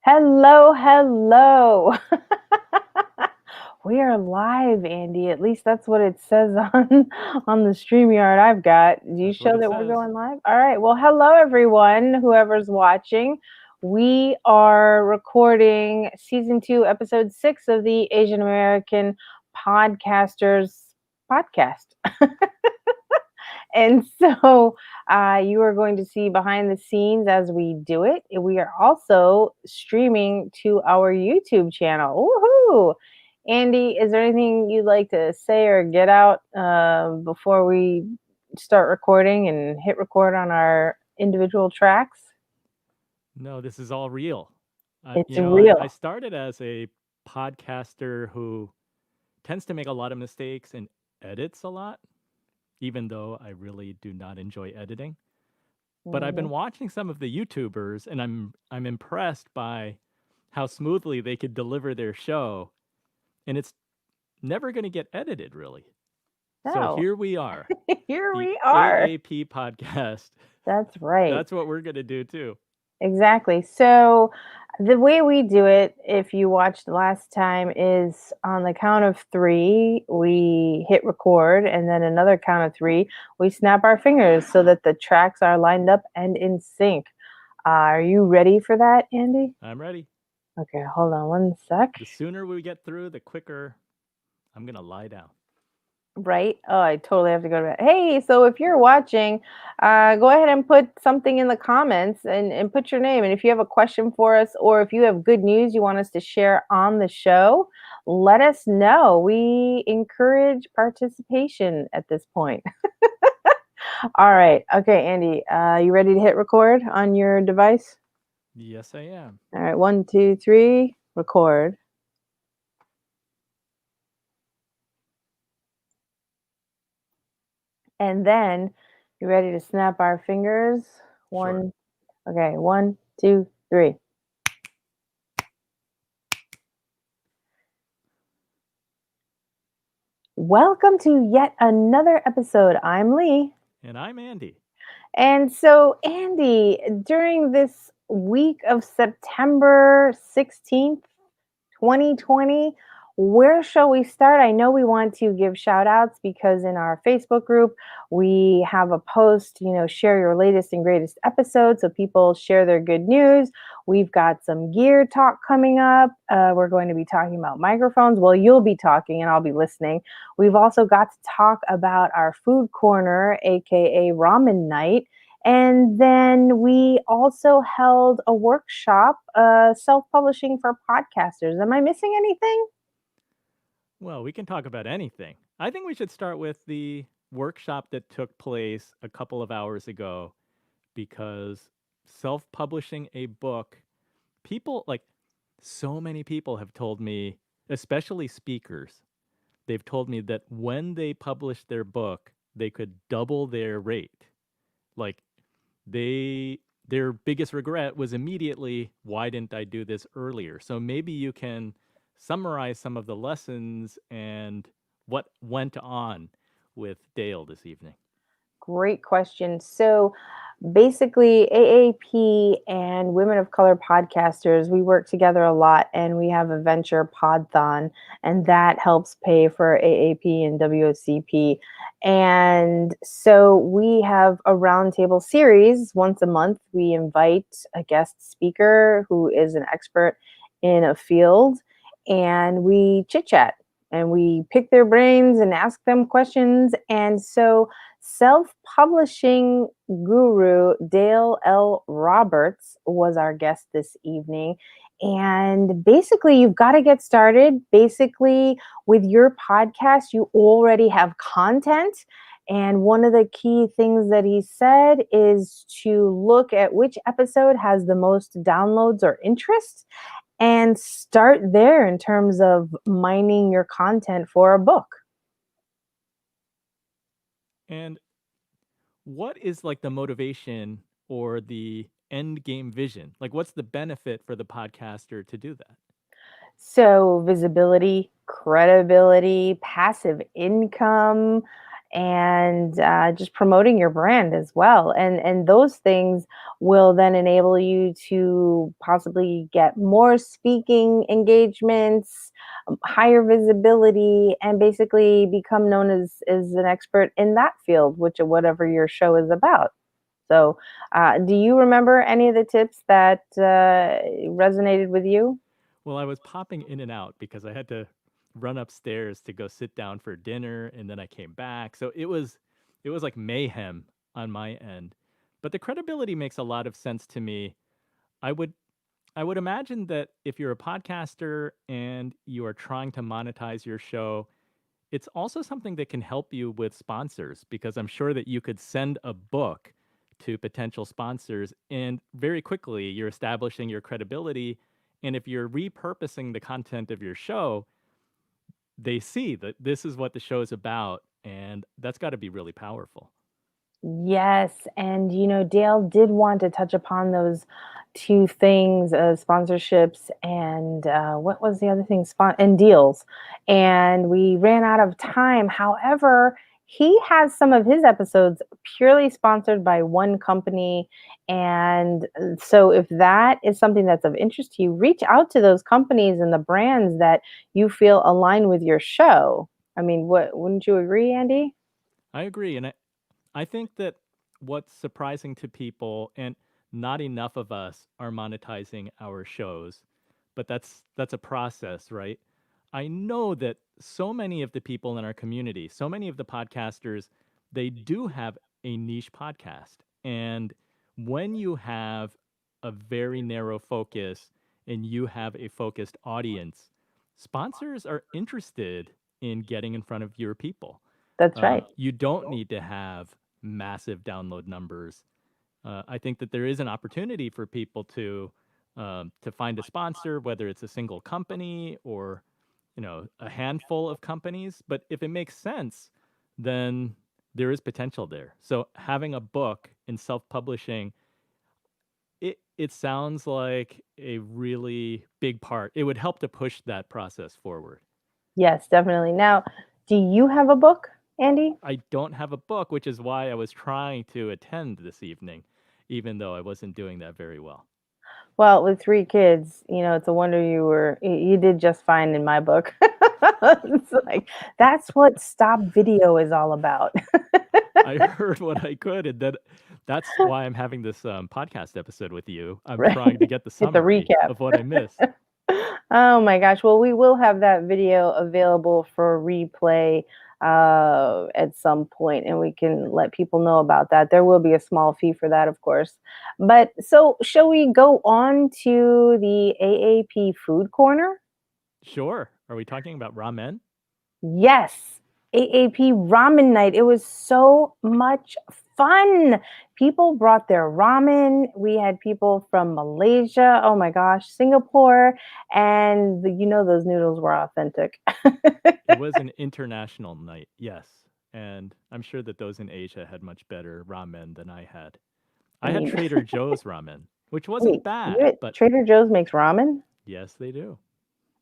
Hello, hello. We are live, Andy. At least that's what it says on the StreamYard I've got. Do you That's what show it that we're says. going live? All right. Well, hello everyone, whoever's watching. We are recording season 2, episode 6 of the Asian American Podcasters podcast. And so you are going to see behind the scenes as we do it. We are also streaming to our YouTube channel. Woohoo! Andy, is there anything you'd like to say or get out before we start recording and hit record on our individual tracks? No, this is all real. It's I real. started as a podcaster who tends to make a lot of mistakes and edits a lot, even though I really do not enjoy editing. But I've Mhm. been watching some of the YouTubers, and I'm impressed by how smoothly they could deliver their show, and it's never going to get edited, really. So So here we are, here the we are. AAP podcast. That's right. That's what we're going to do too. Exactly. So the way we do it, if you watched last time, is on the count of three, we hit record, and then another count of three, we snap our fingers so that the tracks are lined up and in sync. Are you ready for that, Andy? I'm ready. Okay, hold on one sec. The sooner we get through, the quicker I'm going to lie down. Right? Oh, I totally have to go to bed. Hey, so if you're watching, go ahead and put something in the comments and put your name. And if you have a question for us or if you have good news you want us to share on the show, let us know. We encourage participation at this point. All right. Okay, Andy, you ready to hit record on your device? Yes, I am. All right. 1, 2, 3, record. And then you ready to snap our fingers? Sure. One. Okay, 1, 2, 3. Welcome to yet another episode. I'm Lee. And I'm Andy. And so, Andy, during this week of September 16th, 2020, where shall we start? I know we want to give shout outs because in our Facebook group, we have a post, share your latest and greatest episode. So people share their good news. We've got some gear talk coming up. We're going to be talking about microphones. Well, you'll be talking and I'll be listening. We've also got to talk about our food corner, AKA ramen night. And then we also held a workshop, self-publishing for podcasters. Am I missing anything? Well, we can talk about anything. I think we should start with the workshop that took place a couple of hours ago because self publishing a book, people like so many people have told me, especially speakers, they've told me that when they published their book, they could double their rate. Like they their biggest regret was immediately, why didn't I do this earlier? So maybe you can summarize some of the lessons and what went on with Dale this evening. Great question. So basically, AAP and Women of Color podcasters, we work together a lot and we have a venture podthon, and that helps pay for AAP and WOCP. And so we have a roundtable series once a month. We invite a guest speaker who is an expert in a field, and we chit chat and we pick their brains and ask them questions. And so self-publishing guru Dale L. Roberts was our guest this evening. And basically, you've got to get started. Basically, with your podcast, you already have content. And one of the key things that he said is to look at which episode has the most downloads or interest and start there in terms of mining your content for a book. And what is like the motivation or the end game vision? Like, what's the benefit for the podcaster to do that? So, visibility, credibility, passive income, and just promoting your brand as well. And those things will then enable you to possibly get more speaking engagements, higher visibility, and basically become known as an expert in that field, which whatever your show is about. So, do you remember any of the tips that resonated with you? Well, I was popping in and out because I had to run upstairs to go sit down for dinner and then I came back. So it was like mayhem on my end. But the credibility makes a lot of sense to me. I would I would imagine that if you're a podcaster and you are trying to monetize your show, it's also something that can help you with sponsors because I'm sure that you could send a book to potential sponsors and very quickly you're establishing your credibility. And if you're repurposing the content of your show, they see that this is what the show is about. And that's got to be really powerful. Yes, and Dale did want to touch upon those two things, sponsorships and what was the other thing? And deals. And we ran out of time. However, he has some of his episodes purely sponsored by one company. And so, if that is something that's of interest to you, reach out to those companies and the brands that you feel align with your show. I mean, what wouldn't you agree, Andy? I agree. And I think that what's surprising to people, and not enough of us are monetizing our shows, but that's a process, right? I know that so many of the people in our community, so many of the podcasters, they do have a niche podcast. And when you have a very narrow focus and you have a focused audience, sponsors are interested in getting in front of your people. That's right. You don't need to have massive download numbers. I think that there is an opportunity for people to find a sponsor, whether it's a single company or a handful of companies. But if it makes sense, then there is potential there. So having a book in self-publishing, it sounds like a really big part. It would help to push that process forward. Yes, definitely. Now, do you have a book, Andy? I don't have a book, which is why I was trying to attend this evening, even though I wasn't doing that very well. Well, with three kids, it's a wonder you did just fine in my book. It's like that's what stop video is all about. I heard what I could, and that's why I'm having this podcast episode with you. I'm Right? trying to get the Get the summary recap. of what I missed. Oh my gosh. Well, we will have that video available for replay at some point, and we can let people know about that. There will be a small fee for that, of course. But so, shall we go on to the AAP Food Corner? Sure. Are we talking about ramen? Yes, AAP Ramen Night. It was so much fun. People brought their ramen. We had people from Malaysia. Oh my gosh, Singapore. And those noodles were authentic. It was an international night, yes. And I'm sure that those in Asia had much better ramen than I had. I I had mean, Trader Joe's ramen, which wasn't wait, bad, but Trader Joe's makes ramen? yes, they do.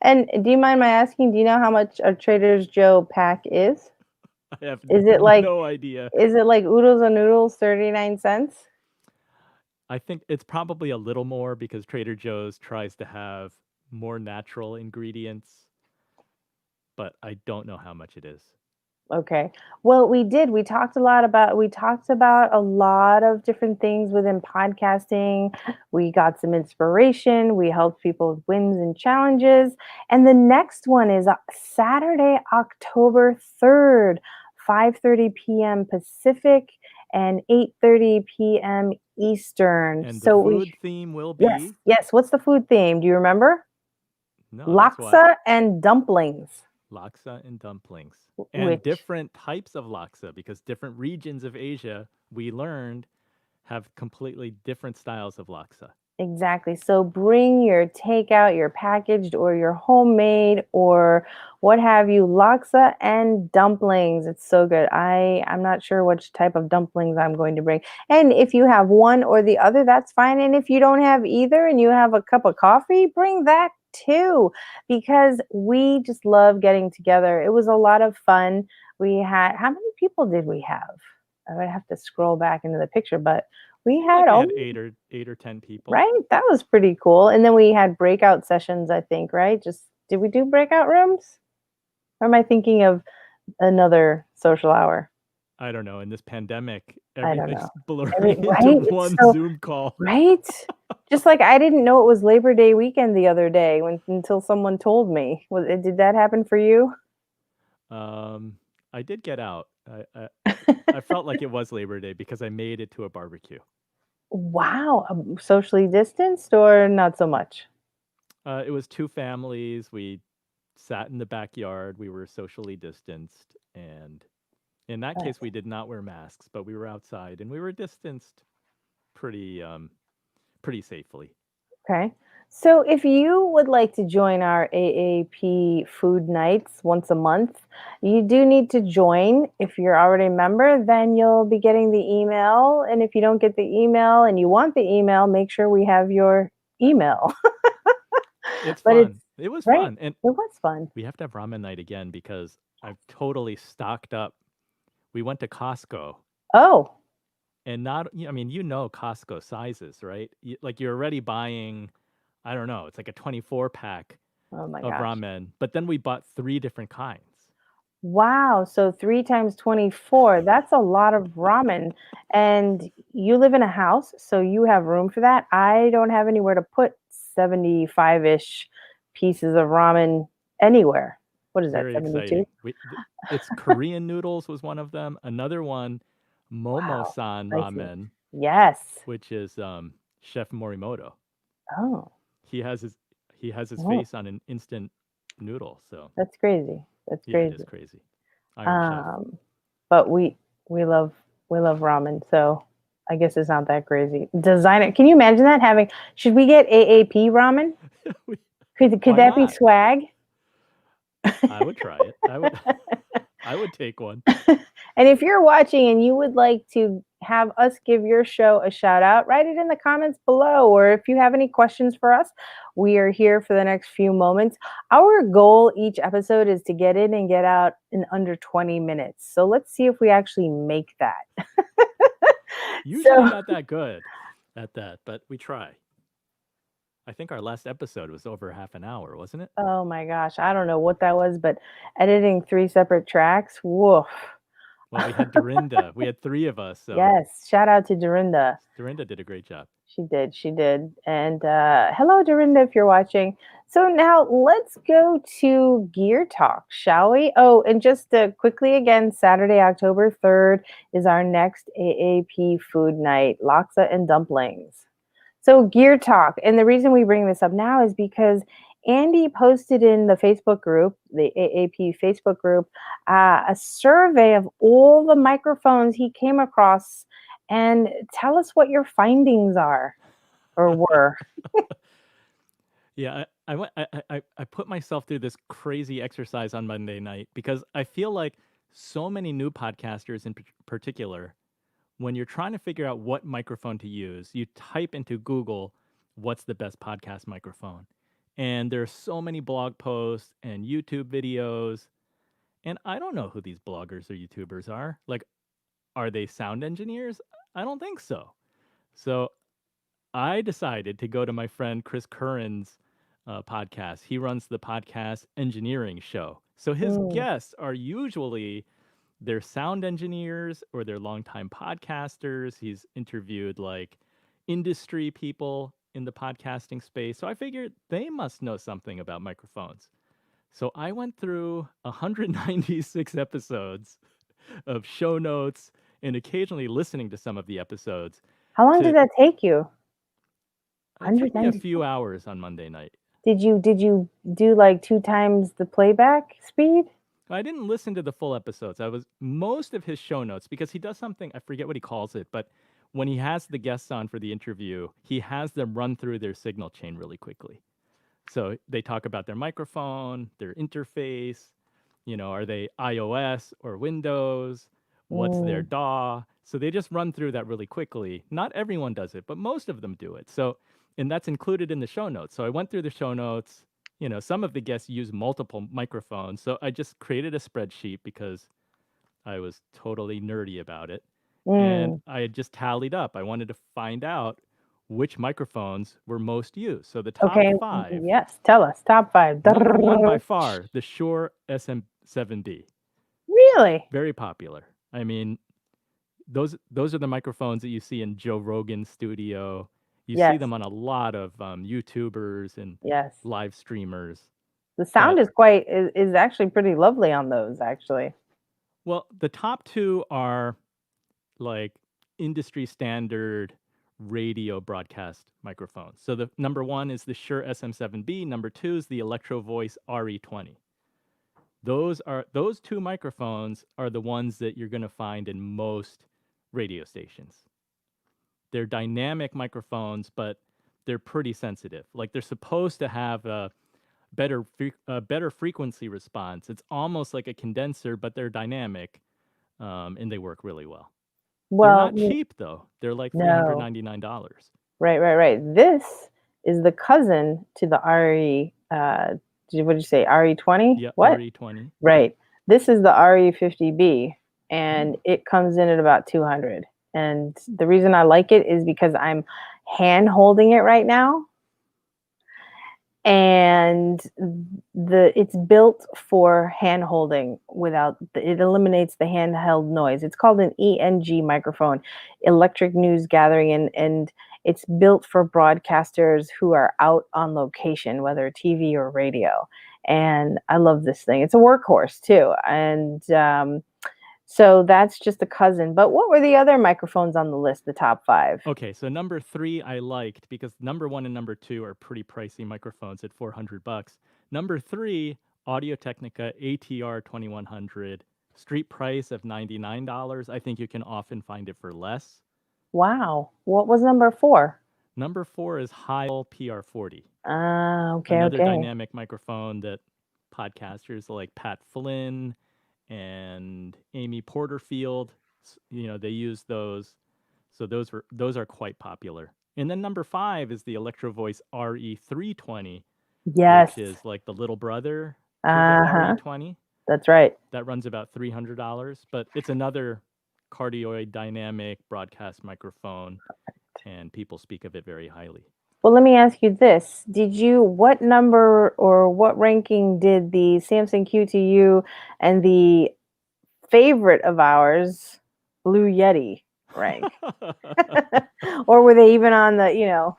And do you mind my asking, do you know how much a Trader Joe pack is? I have Is it like no idea. is it like oodles and noodles, 39 cents? I think it's probably a little more because Trader Joe's tries to have more natural ingredients, but I don't know how much it is. Okay. Well, we did. We talked about a lot of different things within podcasting. We got some inspiration. We helped people with wins and challenges. And the next one is Saturday, October 3rd, 5:30 p.m. Pacific and 8:30 p.m. Eastern. And the So we food theme will yes, be yes. What's the food theme? Do you remember? no, that's why Laksa and dumplings, laksa and dumplings. And which different types of laksa because different regions of Asia, we learned, have completely different styles of laksa. exactly. So bring your takeout, your packaged or your homemade or what have you, laksa and dumplings. It's so good. I'm not sure which type of dumplings I'm going to bring. And if you have one or the other, that's fine. And if you don't have either and you have a cup of coffee, bring that too, because we just love getting together. It was a lot of fun. We had how many people did we have? I would have to scroll back into the picture, but we Seemed had like we all had 8 or 10 people. right. That was pretty cool. And then we had breakout sessions, I think, right? Just did we do breakout rooms? Or am I thinking of another social hour? I don't know. In this pandemic, I don't everything's know. blurring into Right? It's one so Zoom call. right? Just like I didn't know it was Labor Day weekend the other day until someone told me. Did that happen for you? Um, I did get out. I felt like it was Labor Day because I made it to a barbecue. Wow. Socially distanced or not so much? It was two families. We sat in the backyard. We were socially distanced, and in that case, we Nice. did not wear masks, but we were outside and we were distanced pretty pretty safely. Okay. So if you would like to join our AAP food nights once a month, you do need to join. If you're already a member, then you'll be getting the email. And if you don't get the email and you want the email, make sure we have your email. It's But it's fun. It was right. fun, and It was fun. we have to have ramen night again because I've totally stocked up. We went to Costco Oh, and not, I mean, Costco sizes, right? Like you're already buying, I don't know, it's like a 24 pack oh my of gosh. ramen, but then we bought three different kinds. Wow. So three times 24, that's a lot of ramen. And you live in a house, so you have room for that. I don't have anywhere to put 75-ish pieces of ramen anywhere. What is that, Very 72? exciting. It's Korean noodles was one of them. Another one, Wow. Momo-san Spicy. ramen, Yes. which is Chef Morimoto. Oh, He has his he has his oh, face on an instant noodle. So that's crazy. That's yeah, it is crazy. crazy. Iron Chef. Um, but we love we love ramen, so I guess it's not that crazy. Design it. Can you imagine that having? Should we get AAP ramen? Could Why that be not? swag? I would try it. I would take one. And if you're watching and you would like to have us give your show a shout out, write it in the comments below. Or if you have any questions for us, we are here for the next few moments. Our goal each episode is to get in and get out in under 20 minutes. So let's see if we actually make that. Usually So, not that good at that, but we try. I think our last episode was over half an hour, wasn't it? oh my gosh, I don't know what that was, but editing three separate tracks, woof. Well, we had Dorinda. We had three of us, so Yes, shout out to Dorinda. Dorinda did a great job. She did. She did. And hello, Dorinda, if you're watching. So now let's go to Gear Talk, shall we? Oh, and just quickly again, Saturday, October 3rd is our next AAP food night, laksa and dumplings. So, Gear Talk. And the reason we bring this up now is because Andy posted in the Facebook group, the AAP Facebook group, a survey of all the microphones he came across. And tell us what your findings are or were. Yeah, I put myself through this crazy exercise on Monday night because I feel like so many new podcasters in particular, when you're trying to figure out what microphone to use, you type into Google, what's the best podcast microphone? And there's so many blog posts and YouTube videos. And I don't know who these bloggers or YouTubers are. Like, are they sound engineers? I don't think so. So I decided to go to my friend Chris Curran's podcast. He runs the podcast engineering show. So his Mm, guests are usually they're sound engineers or they're longtime podcasters. He's interviewed like industry people in the podcasting space. So I figured they must know something about microphones. So I went through 196 episodes of show notes and occasionally listening to some of the episodes how long did to that take you? it took me a 190. few hours on Monday night. Did you do like two times the playback speed? I didn't listen to the full episodes. I was most of his show notes because he does something, I forget what he calls it, but when he has the guests on for the interview, he has them run through their signal chain really quickly. So they talk about their microphone, their interface, are they iOS or Windows? What's their Mm, DAW? So they just run through that really quickly. Not everyone does it, but most of them do it. So, and that's included in the show notes. So I went through the show notes. Some of the guests use multiple microphones. So I just created a spreadsheet because I was totally nerdy about it. And Mm, I had just tallied up. I wanted to find out which microphones were most used. So the top okay. five, Yes. Tell us. Top five. number one by far, the Shure SM7B. Really? Very popular. I mean, those are the microphones that you see in Joe Rogan's studio. You see Yes. them on a lot of YouTubers and Yes. live streamers. The But sound is actually pretty lovely on those, actually. well, the top two are like industry standard radio broadcast microphones. So the number one is the Shure SM7B. Number two is the Electro Voice RE20. Those two microphones are the ones that you're going to find in most radio stations. They're dynamic microphones, but they're pretty sensitive. Like they're supposed to have a better frequency response. It's almost like a condenser, but they're dynamic, and they work really well. They're Well, not cheap though. They're like no. $399. Right, right, right. This is the cousin to the RE. What did you say? RE20? Yeah, What? RE20. Right. This is the RE50B, and Oh. it comes in at about 200. And the reason I like it is because I'm hand holding it right now, and it's built for hand holding without it eliminates the handheld noise. It's called an ENG microphone, electric news gathering, and it's built for broadcasters who are out on location, whether TV or radio. And I love this thing. It's a workhorse too. And so that's just a cousin. But what were the other microphones on the list, the top five? Okay, so number three I liked because number one and number two are pretty pricey microphones at $400. Number three, Audio Technica ATR 2100, street price of $99. I think you can often find it for less. Wow. What was number four? Number four is Heil PR40, Okay, another okay. dynamic microphone that podcasters like Pat Flynn and Amy Porterfield, they use those. So those are quite popular. And then number five is the Electro Voice RE320, which Yes. is like the little brother to the Uh-huh. RE20. That's right. That runs about $300, but it's another cardioid dynamic broadcast microphone, and people speak of it very highly. Well, let me ask you this. What number or what ranking did the Samsung Q2U and the favorite of ours, Blue Yeti, rank? Or were they even on do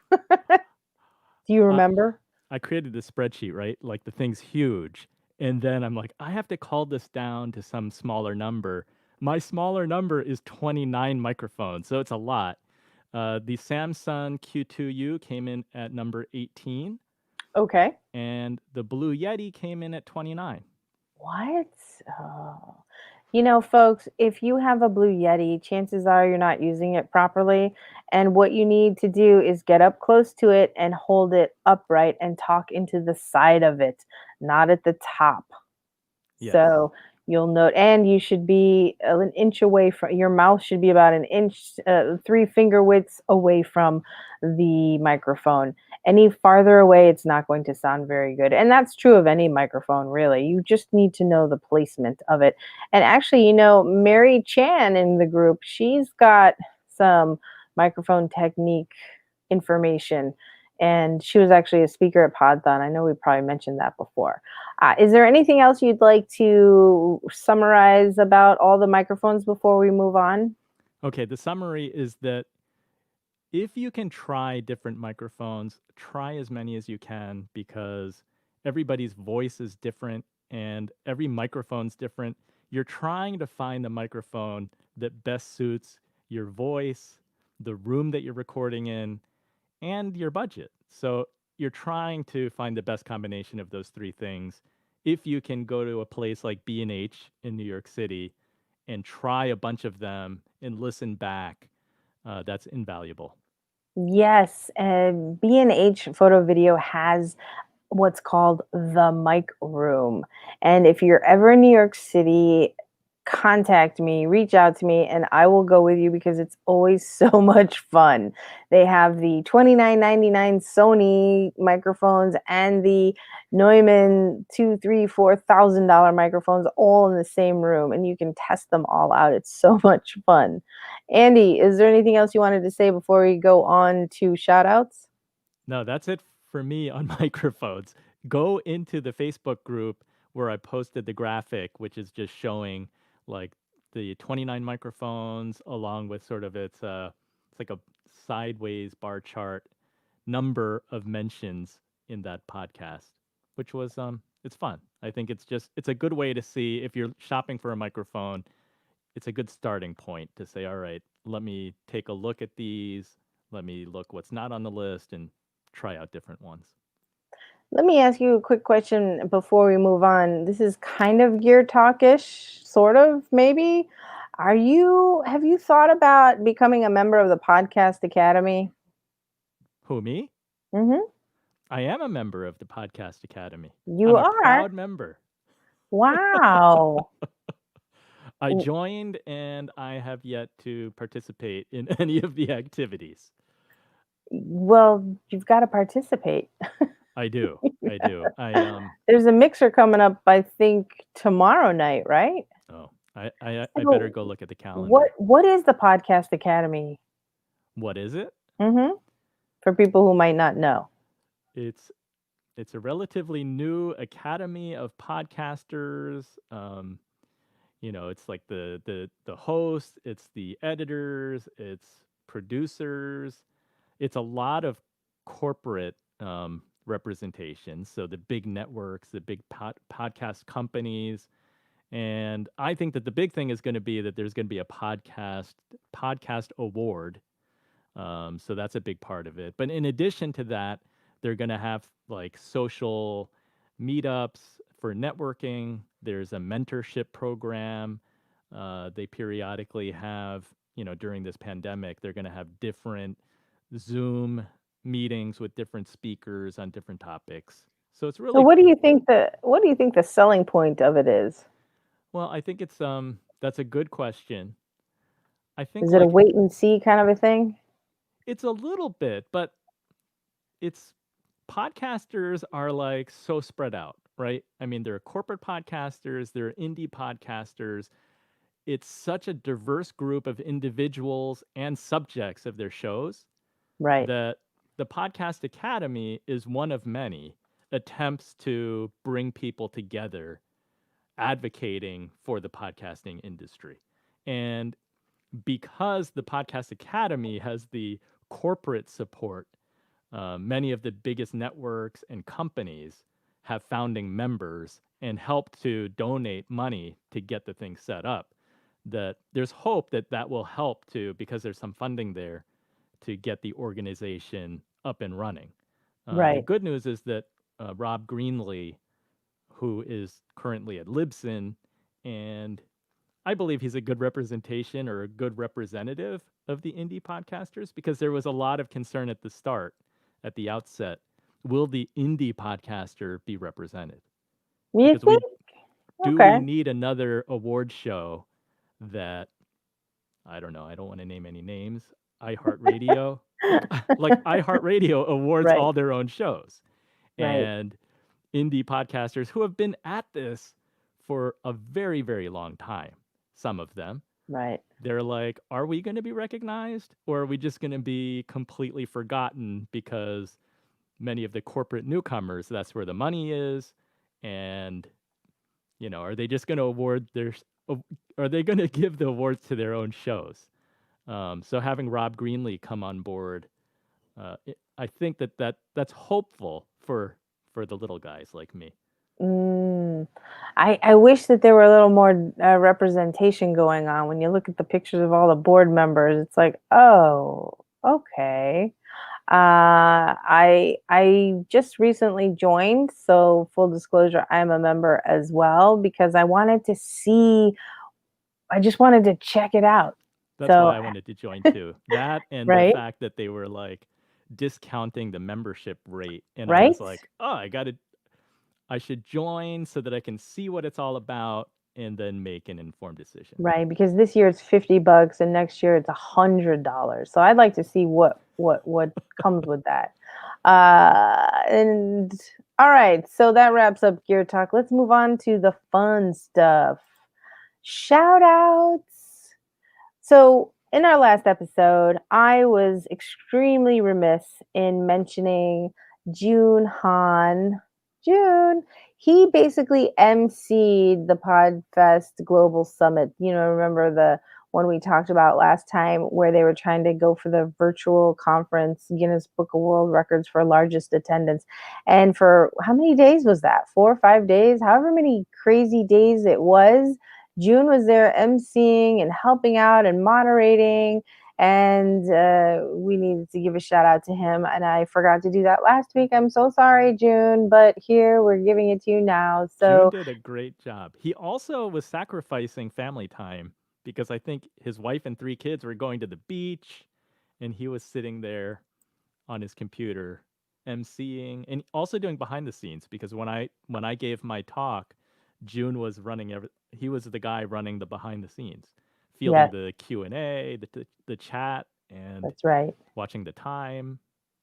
you uh, remember? I created this spreadsheet, right? Like the thing's huge. And then I'm like, I have to call this down to some smaller number. My smaller number is 29 microphones, so it's a lot. The Samsung Q2U came in at number 18, Okay. and the Blue Yeti came in at 29. What? Oh. Folks, if you have a Blue Yeti, chances are you're not using it properly. And what you need to do is get up close to it and hold it upright and talk into the side of it, not at the top. Yes. So you'll note, and you should be an inch away from your mouth, should be about an inch, 3 finger widths away from the microphone. Any farther away, it's not going to sound very good. And that's true of any microphone, really. You just need to know the placement of it. And actually, Mary Chan in the group, she's got some microphone technique information. And she was actually a speaker at Podthon. I know we probably mentioned that before. Is there anything else you'd like to summarize about all the microphones before we move on? Okay, the summary is that if you can try different microphones, try as many as you can because everybody's voice is different and every microphone's different. You're trying to find the microphone that best suits your voice, the room that you're recording in, and your budget. So you're trying to find the best combination of those three things. If you can go to a place like B&H in New York City and try a bunch of them and listen back, that's invaluable. Yes, B&H Photo Video has what's called the mic room. And if you're ever in New York City, contact me, reach out to me, and I will go with you because it's always so much fun. They have the 29.99 Sony microphones and the Neumann $2,000, $3,000, $4,000 microphones all in the same room, and you can test them all out. It's so much fun. Andy, is there anything else you wanted to say before we go on to shout outs? No, that's it for me on microphones. Go into the Facebook group where I posted the graphic, which is just showing like the 29 microphones along with sort of it's like a sideways bar chart number of mentions in that podcast, which was it's fun. I think it's a good way to see if you're shopping for a microphone, it's a good starting point to say, all right, let me take a look at these, let me look what's not on the list and try out different ones. Let me ask you a quick question before we move on. This is kind of gear talkish, sort of, maybe. Have you thought about becoming a member of the Podcast Academy? Who, me? Mm-hmm. I am a member of the Podcast Academy. You I'm a are. proud member. Wow. I joined and I have yet to participate in any of the activities. Well, you've got to participate. I do. I do. There's a mixer coming up, I think, tomorrow night, right? Oh, I better So, go look at the what calendar. what is the Podcast Academy? What is it? Mm-hmm. For people who might not know. It's it's a relatively new academy of podcasters. It's like the host, it's the editors, it's producers, it's a lot of corporate representation. So the big networks, the big podcast companies, and I think that the big thing is going to be that there's going to be a podcast award. So that's a big part of it. But in addition to that, they're going to have like social meetups for networking. There's a mentorship program. They periodically have, during this pandemic, they're going to have different Zoom meetings with different speakers on different topics. So it's So really what do you think the selling point of it is? well. I think it's that's a good question. I think Is it a like wait and see kind of a thing? it's a little bit, but it's podcasters are like so spread out, right? I mean, there are corporate podcasters, there are indie podcasters. It's such a diverse group of individuals and subjects of their shows Right. that the Podcast Academy is one of many attempts to bring people together advocating for the podcasting industry. And because the Podcast Academy has the corporate support, many of the biggest networks and companies have founding members and help to donate money to get the thing set up. That there's hope that that will help to, because there's some funding there, to get the organization up and running. The Right. good news is that Rob Greenlee, who is currently at Libsyn, and I believe he's a good representation or a good representative of the indie podcasters because there was a lot of concern at the start, at the outset. Will the indie podcaster be represented? You Because think? we Okay. need another award show that I don't know, I don't want to name any names. iHeartRadio, like iHeartRadio awards Right. all their own shows. Right. And indie podcasters who have been at this for a very, very long time, some of them, Right. they're like, are we going to be recognized or are we just going to be completely forgotten because many of the corporate newcomers, that's where the money is? And, are they just going to are they going to give the awards to their own shows? So having Rob Greenlee come on board, I think that's hopeful for the little guys like me. Mm. I wish that there were a little more representation going on. When you look at the pictures of all the board members, it's like, oh, okay. I just recently joined, so full disclosure, I'm a member as well because I wanted to see. I just wanted to check it out. That's So, why I wanted to join too. That and the right, fact that they were like discounting the membership rate. And I right, was like, oh, I should join so that I can see what it's all about. and then make an informed decision. Right, because this year it's $50 and next year it's $100. So I'd like to see what comes with that. And all right, so that wraps up gear talk. Let's move on to the fun stuff. Shout outs. So, in our last episode, I was extremely remiss in mentioning June Han. June, he basically emceed the Podfest Global Summit. You know, remember the one we talked about last time where they were trying to go for the virtual conference, Guinness Book of World Records for largest attendance. And for how many days was that? 4 or 5 days? However many crazy days it was, June was there emceeing and helping out and moderating. And we needed to give a shout out to him. And I forgot to do that last week. I'm so sorry, June, but here we're giving it to you now. June So, did a great job. He also was sacrificing family time because I think his wife and 3 kids were going to the beach and he was sitting there on his computer emceeing and also doing behind the scenes because when I gave my talk, June was he was the guy running the behind the scenes, fielding yes, the Q&A, the chat and that's right. watching the time.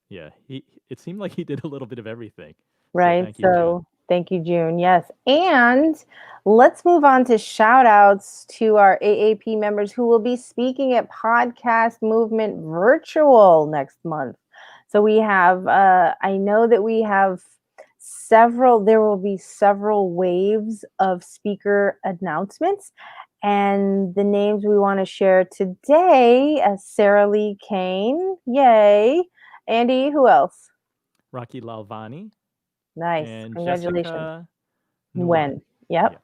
Yeah, he it seemed like he did a little bit of everything. So Right. thank you, June. So thank you, June. Yes. And let's move on to shout outs to our AAP members who will be speaking at Podcast Movement Virtual next month. So we have, I know that we have there will be several waves of speaker announcements. And the names we want to share today, Sarah Lee Kane. Yay. Andy, who else? Rocky Lalvani Nice. and Congratulations. Jessica Nguyen. When? Yep. Yeah.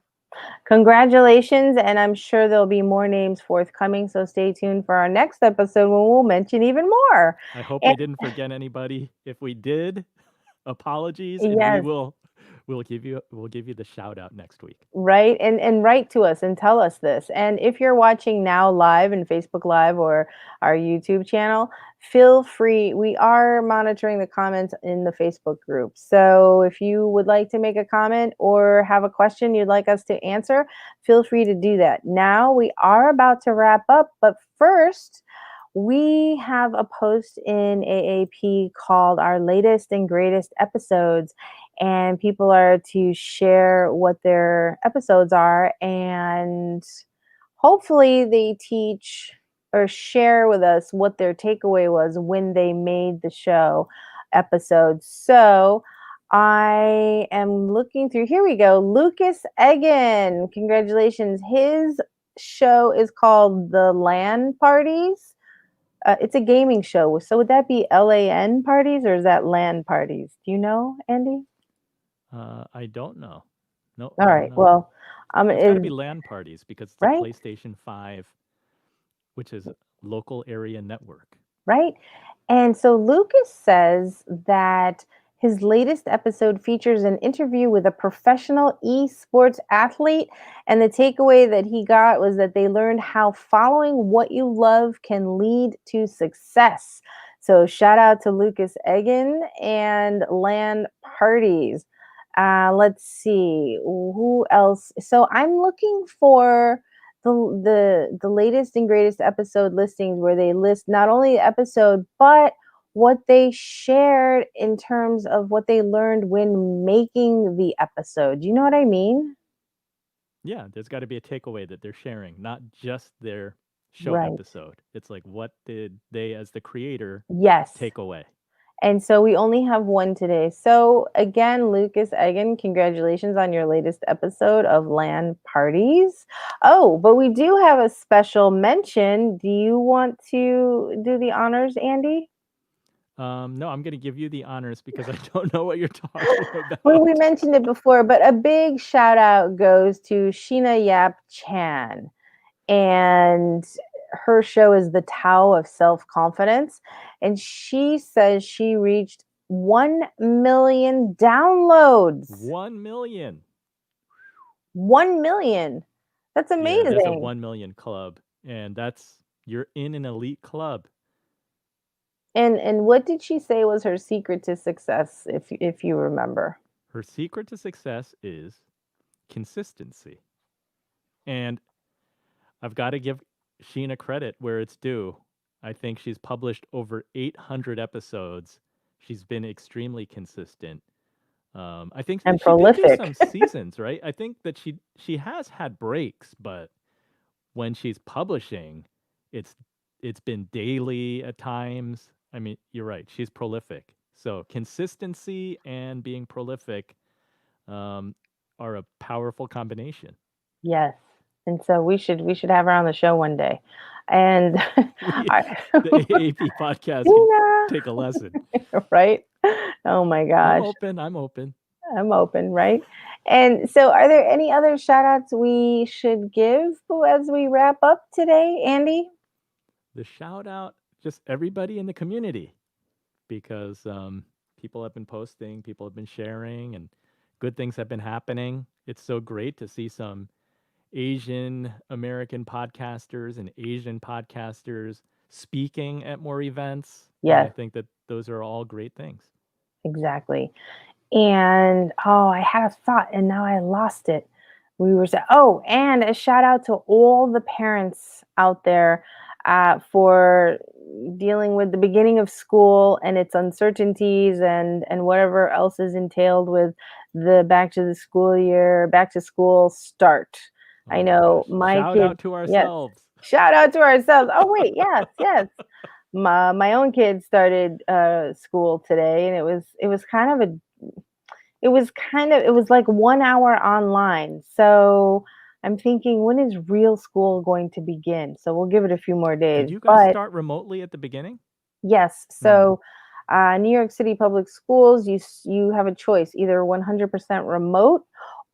Congratulations. And I'm sure there'll be more names forthcoming. So stay tuned for our next episode when we'll mention even more. I hope And we didn't forget anybody. If we did, apologies, and yes, we'll give you the shout out next week. right. And write to us and tell us this. And if you're watching now live in Facebook Live or our YouTube channel, feel free. We are monitoring the comments in the Facebook group. So if you would like to make a comment or have a question you'd like us to answer, feel free to do that. Now we are about to wrap up, but first, we have a post in AAP called Our Latest and Greatest Episodes, and people are to share what their episodes are, and hopefully they teach or share with us what their takeaway was when they made the show episodes. So I am looking through. Here we go. Lucas Egan, congratulations. His show is called The LAN Parties. It's a gaming show. So would that be LAN parties or is that LAN parties? Do you know, Andy? I don't know. No, All I don't right. know. Well, It's got to is be LAN parties because it's a right, PlayStation 5, which is local area network. right. And so Lucas says that his latest episode features an interview with a professional esports athlete. And the takeaway that he got was that they learned how following what you love can lead to success. So shout out to Lucas Egan and LAN parties. Let's see who else. So I'm looking for the latest and greatest episode listings where they list not only the episode but what they shared in terms of what they learned when making the episode. Do you know what I mean? Yeah, there's got to be a takeaway that they're sharing, not just their show Right. episode. It's like, what did they, as the creator, Yes. take away? And so we only have one today. So again, Lucas Egan, congratulations on your latest episode of LAN Parties. Oh, but we do have a special mention. Do you want to do the honors, Andy? No, I'm going to give you the honors because I don't know what you're talking Well, we about. mentioned it before, but a big shout out goes to Sheena Yap Chan. And her show is The Tao of Self Confidence. And she says she reached 1 million downloads. 1 million. 1 million. That's Yeah, there's a amazing. 1 million club, and you're in an elite club. And what did she say was her secret to success, if you remember? Her secret to success is consistency. And I've got to give Sheena credit where it's due. I think she's published over 800 episodes. She's been extremely consistent. I think And she did do prolific. some seasons, right? I think that she has had breaks, but when she's publishing, it's it's been daily at times. I mean, you're right. She's prolific. So consistency and being prolific um, are a powerful combination. Yes. And so we should have her on the show one day. And We, I, the AAP podcast could Tina, take a lesson. right? Oh my I'm gosh. open. I'm open. I'm open, right? And so are there any other shout outs we should give as we wrap up today, Andy? The shout out, just everybody in the community, because people have been posting, people have been sharing, and good things have been happening. It's so great to see some Asian American podcasters and Asian podcasters speaking at more events. And I Yes, think that those are all great things. exactly. And oh, I had a thought and now I lost it. We were saying, oh, and a shout out to all the parents out there for dealing with the beginning of school and its uncertainties and whatever else is entailed with the back to the school year, back to school start. I Oh my know gosh. my Shout kids, out to yes, ourselves. shout out to ourselves. Oh, wait, yes, yes. My own kids started school today, and it was kind of a it was like 1 hour online. So I'm thinking, when is real school going to begin? So we'll give it a few more Did days. you guys But start remotely at the beginning? yes, Hmm. so New York City Public Schools, you have a choice, either 100% remote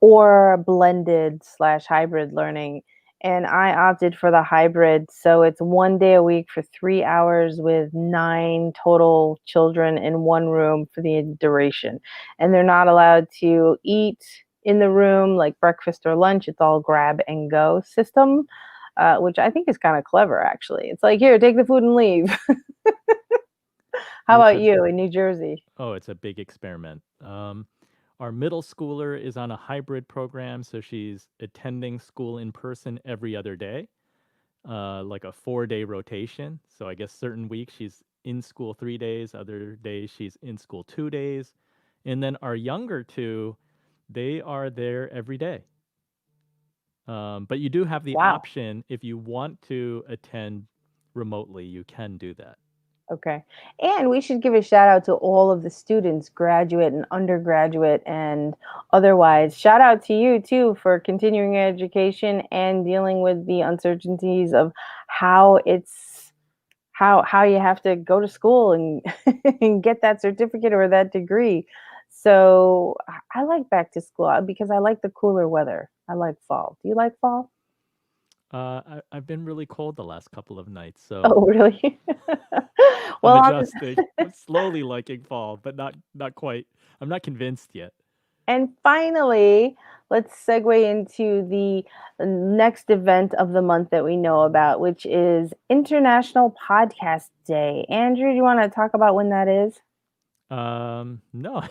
or blended slash hybrid learning. And I opted for the hybrid, so it's 1 day a week for 3 hours with 9 total children in one room for the duration. And they're not allowed to eat in the room like breakfast or lunch. It's all grab and go system, which I think is kind of clever, actually. It's like, here, take the food and leave. How It's about a you in New Jersey? it's a big experiment. Our middle schooler is on a hybrid program, so she's attending school in person every other day, like a 4 day rotation. So I guess certain weeks she's in school 3 days, other days she's in school 2 days. And then our younger two, they are there every day. But you do have the Wow. option if you want to attend remotely, you can do that. Okay. And we should give a shout out to all of the students, graduate and undergraduate and otherwise. Shout out to you too for continuing your education and dealing with the uncertainties of how it's how you have to go to school and and get that certificate or that degree. So I like back to school because I like the cooler weather. I like fall. Do you like fall? I've been really cold the last couple of nights, so Oh, really? I'm Well, adjusting. I'm slowly liking fall, but not quite. I'm not convinced yet. and finally, let's segue into the next event of the month that we know about, which is International Podcast Day. Andrew, do you want to talk about when that is? No,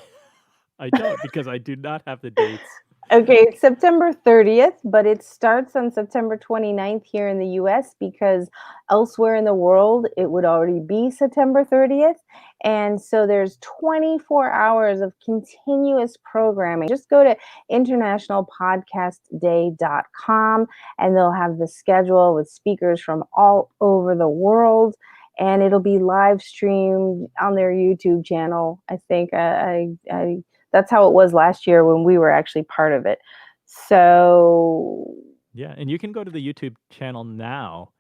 I don't because I do not have the dates. Okay, it's September 30th, but it starts on September 29th here in the US because elsewhere in the world it would already be September 30th. And so there's 24 hours of continuous programming. Just go to internationalpodcastday.com and they'll have the schedule with speakers from all over the world. And it'll be live streamed on their YouTube channel. I think I that's how it was last year when we were actually part of it. So, Yeah, and you can go to the YouTube channel now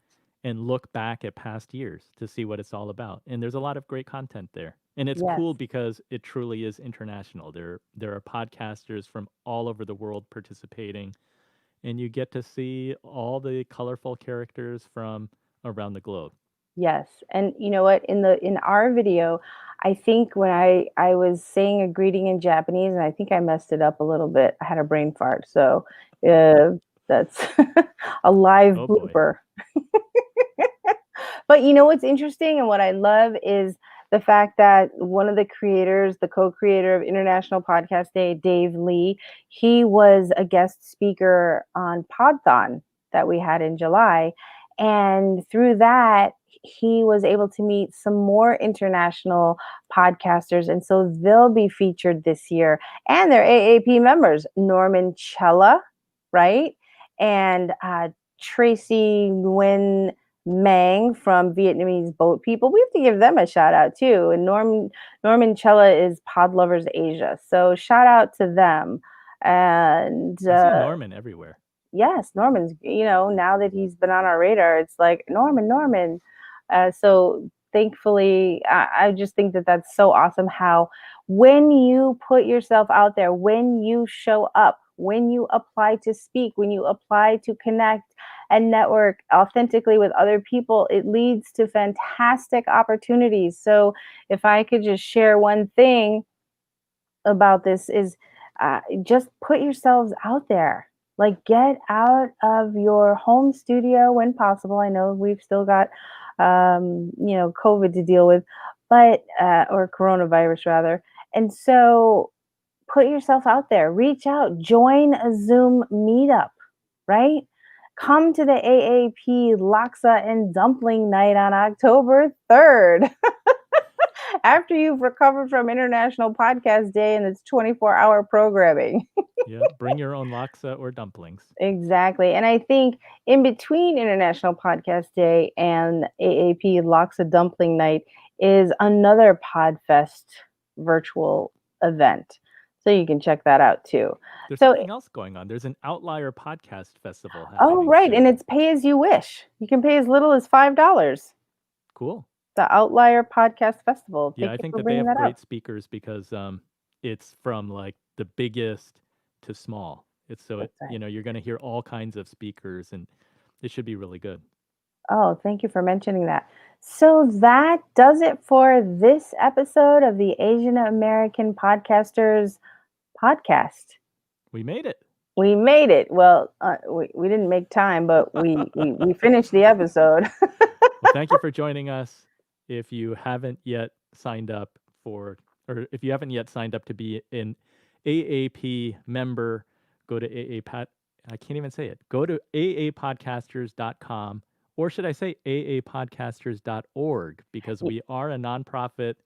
and look back at past years to see what it's all about. And there's a lot of great content there. And it's yes, cool because it truly is international. There are podcasters from all over the world participating, and you get to see all the colorful characters from around the globe. yes. And you know what? In our video, I think when I was saying a greeting in Japanese, and I think I messed it up a little bit. I had a brain fart, so uh, that's a live Oh boy. blooper. But you know what's interesting and what I love is the fact that one of the creators, the co-creator of International Podcast Day, Dave Lee, he was a guest speaker on Podthon. that we had in July. And through that, he was able to meet some more international podcasters. And so they'll be featured this year. And they're AAP members, Norman Chella, right? And Tracy Nguyen Mang from Vietnamese Boat People. We have to give them a shout out too. And Norman Chella is Pod Lovers Asia. So shout out to them. And I see Norman everywhere. yes, Norman's, now that he's been on our radar, it's like, Norman. So thankfully, I just think that that's so awesome how when you put yourself out there, when you show up, when you apply to speak, when you apply to connect and network authentically with other people, it leads to fantastic opportunities. So if I could just share one thing about this is just put yourselves out there. Like, get out of your home studio when possible. I know we've still got, COVID to deal with, but or coronavirus rather. And so, put yourself out there. Reach out. Join a Zoom meetup. Right. Come to the AAP Laksa and Dumpling Night on October 3rd. After you've recovered from International Podcast Day and its 24-hour programming. Yeah, bring your own laksa or dumplings. Exactly. And I think in between International Podcast Day and AAP Laksa Dumpling Night is another PodFest virtual event. So you can check that out too. There's So, something else going on. There's an Outlier Podcast Festival oh, happening right. And soon. it's pay as you wish. You can pay as little as $5. Cool. The Outlier Podcast Festival. Yeah, I Thank you think for that they bringing have that great up. speakers because it's from like the biggest to small. It's so That's right. you're going to hear all kinds of speakers, and it should be really good. Oh, thank you for mentioning that. So that does it for this episode of the Asian American Podcasters podcast. We made it. We made it. Well, we didn't make time, but we finished the episode. Well, thank you for joining us. If you haven't yet signed up or if you haven't yet signed up to be an AAP member, go to I can't even say it. Go to aapodcasters.com, or should I say aapodcasters.org, because we are a nonprofit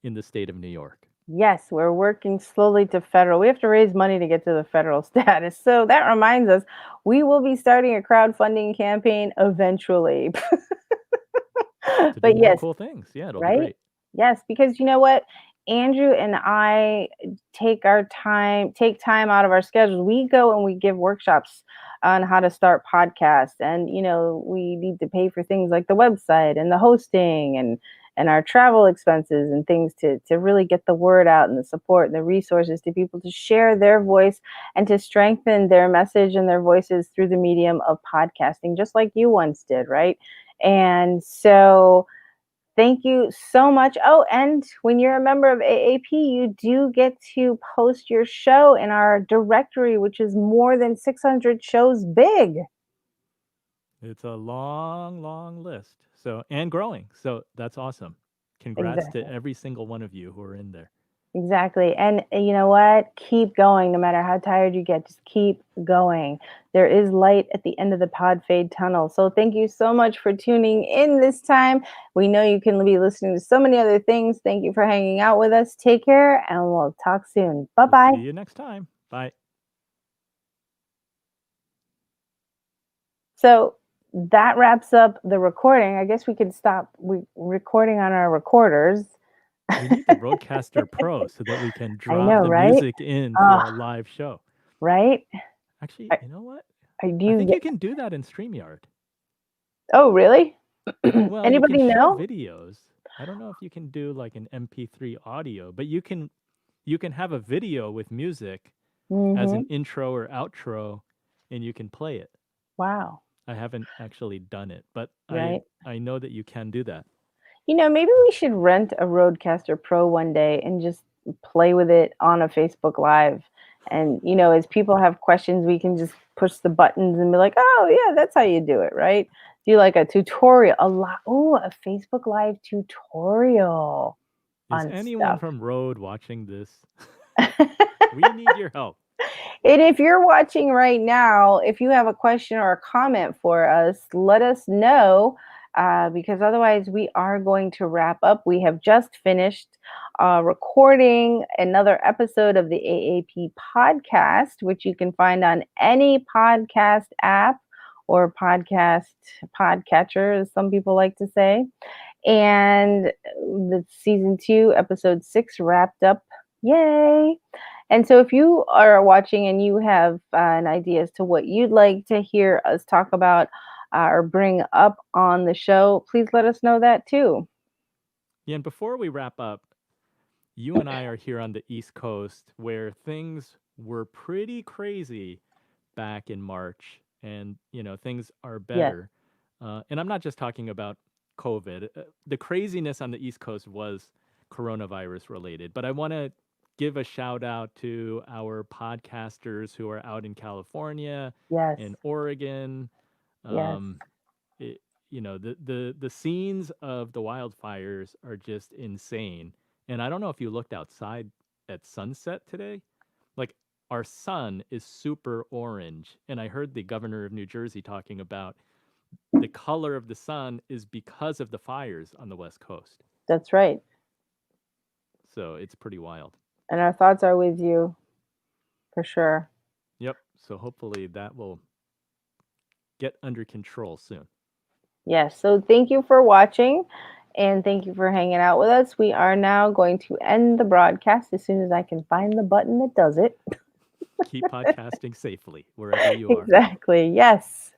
in the state of New York. Yes, we're working slowly to federal. We have to raise money to get to the federal status. So that reminds us, we will be starting a crowdfunding campaign eventually. To do But more yes, cool things. Yeah, it'll be right? great. Yes, because you know what? Andrew and I take time out of our schedules. We go and we give workshops on how to start podcasts. And, we need to pay for things like the website and the hosting and our travel expenses and things to really get the word out and the support and the resources to people to share their voice and to strengthen their message and their voices through the medium of podcasting, just like you once did, right? And so thank you so much. Oh, and when you're a member of AAP, you do get to post your show in our directory, which is more than 600 shows big. It's a long, long list. So, and growing. So that's awesome. Congrats to Exactly. every single one of you who are in there. Exactly. And you know what? Keep going. No matter how tired you get, just keep going. There is light at the end of the pod fade tunnel. So thank you so much for tuning in this time. We know you can be listening to so many other things. Thank you for hanging out with us. Take care, and we'll talk soon. Bye-bye. We'll see you next time. Bye. So that wraps up the recording. I guess we could stop recording on our recorders. We need the Roadcaster Pro so that we can I drop know, the right? music in for our live show. Right? Actually, you know what? Do I you think get? you can do that in StreamYard. Oh, really? Well, you can Anybody show know? videos. I don't know if you can do like an MP3 audio, but you can have a video with music as an Mm-hmm. intro or outro, and you can play it. Wow. I haven't actually done it, but Right. I know that you can do that. Maybe we should rent a Roadcaster Pro one day and just play with it on a Facebook Live. And, as people have questions, we can just push the buttons and be like, oh, yeah, that's how you do it, right? Do like a tutorial, a Facebook Live tutorial Is on anyone stuff. from Rode watching this? We need your help. And if you're watching right now, if you have a question or a comment for us, let us know because otherwise we are going to wrap up. We have just finished recording another episode of the AAP podcast, which you can find on any podcast app or podcatcher, as some people like to say. And the season 2, episode 6 wrapped up. Yay! And so, if you are watching and you have an idea as to what you'd like to hear us talk about or bring up on the show, please let us know that too. Yeah, and before we wrap up, you and I are here on the East Coast where things were pretty crazy back in March, and things are Yes, better. And I'm not just talking about COVID. The craziness on the East Coast was coronavirus related, but I want to give a shout out to our podcasters who are out in California yes, and Oregon. yes, Um, it, the scenes of the wildfires are just insane. And I don't know if you looked outside at sunset today. Like, our sun is super orange, and I heard the governor of New Jersey talking about the color of the sun is because of the fires on the West Coast. that's right. So it's pretty wild. And our thoughts are with you for sure. Yep. So hopefully that will get under control soon. Yes. So, thank you for watching and thank you for hanging out with us. We are now going to end the broadcast as soon as I can find the button that does it. Keep podcasting safely wherever you are. Exactly. Yes.